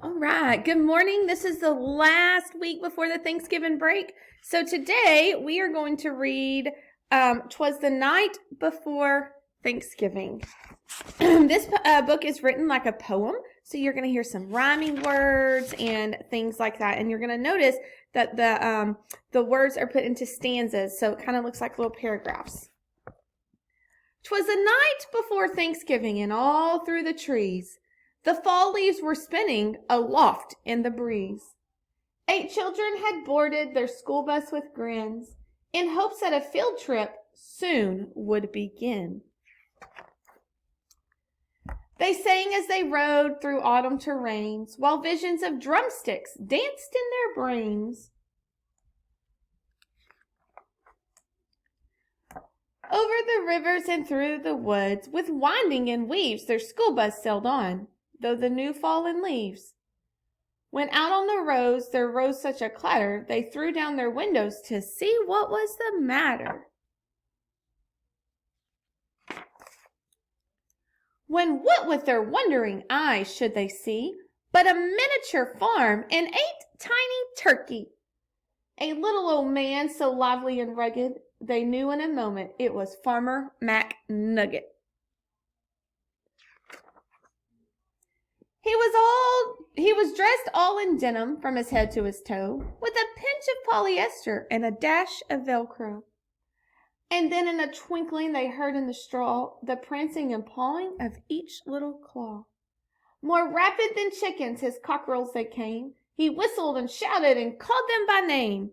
All right. Good morning. This is the last week before the Thanksgiving break. So today we are going to read "Twas the Night Before Thanksgiving." This book is written like a poem, so you're going to hear some rhyming words and things like that. And you're going to notice that the words are put into stanzas, so it kind of looks like little paragraphs. 'Twas the night before Thanksgiving, and all through the trees the fall leaves were spinning aloft in the breeze. 8 children had boarded their school bus with grins, in hopes that a field trip soon would begin. They sang as they rode through autumn terrains, while visions of drumsticks danced in their brains. Over the rivers and through the woods, with winding and weaves, their school bus sailed on, though the new fallen leaves. When out on the roads there rose such a clatter, they threw down their windows to see what was the matter. When what with their wondering eyes should they see but a miniature farm and 8 tiny turkey? A little old man so lively and rugged, they knew in a moment it was Farmer McNugget. He was dressed all in denim from his head to his toe, with a pinch of polyester and a dash of Velcro. And then in a twinkling they heard in the straw the prancing and pawing of each little claw. More rapid than chickens his cockerels they came. He whistled and shouted and called them by name.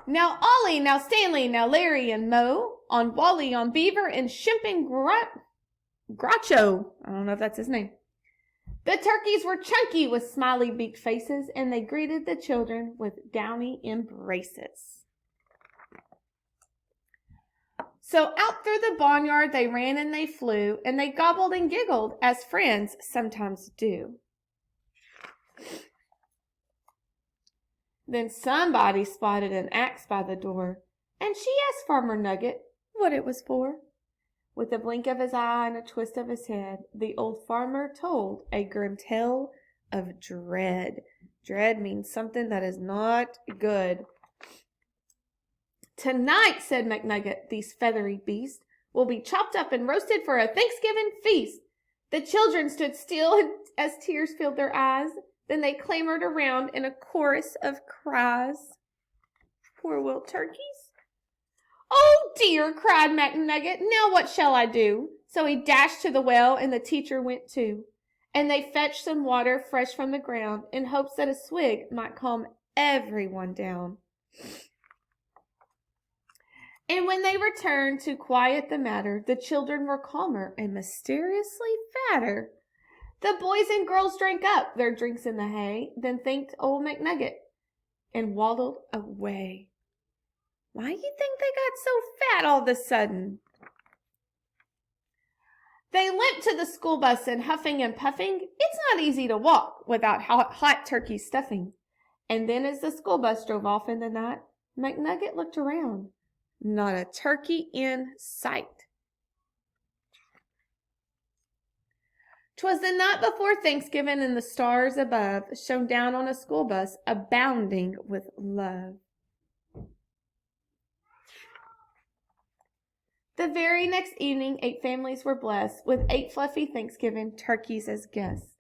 Now Ollie, now Stanley, now Larry and Mo, on Wally, on Beaver, and Shimp and Groucho. I don't know if that's his name. The turkeys were chunky with smiley beak faces, and they greeted the children with downy embraces. So out through the barnyard they ran and they flew, and they gobbled and giggled as friends sometimes do. Then somebody spotted an axe by the door, and she asked Farmer Nugget what it was for. With a blink of his eye and a twist of his head, the old farmer told a grim tale of dread. Dread means something that is not good. Tonight, said McNugget, these feathery beasts will be chopped up and roasted for a Thanksgiving feast. The children stood still as tears filled their eyes. Then they clamored around in a chorus of cries. Poor little turkeys. Oh dear, cried McNugget, now what shall I do? So he dashed to the well, and the teacher went too. And they fetched some water fresh from the ground, in hopes that a swig might calm everyone down. And when they returned to quiet the matter, the children were calmer and mysteriously fatter. The boys and girls drank up their drinks in the hay, then thanked old McNugget and waddled away. Why do you think they got so fat all of a sudden? They limped to the school bus, and huffing and puffing, it's not easy to walk without hot turkey stuffing. And then as the school bus drove off in the night, McNugget looked around. Not a turkey in sight. 'Twas the night before Thanksgiving, and the stars above shone down on a school bus abounding with love. The very next evening, 8 families were blessed with 8 fluffy Thanksgiving turkeys as guests.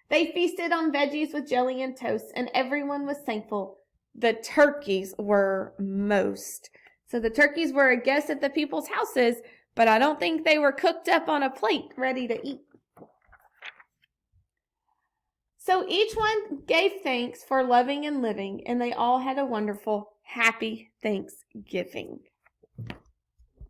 They feasted on veggies with jelly and toast, and everyone was thankful. The turkeys were most. So the turkeys were a guest at the people's houses, but I don't think they were cooked up on a plate ready to eat. So each one gave thanks for loving and living, and they all had a wonderful, happy Thanksgiving.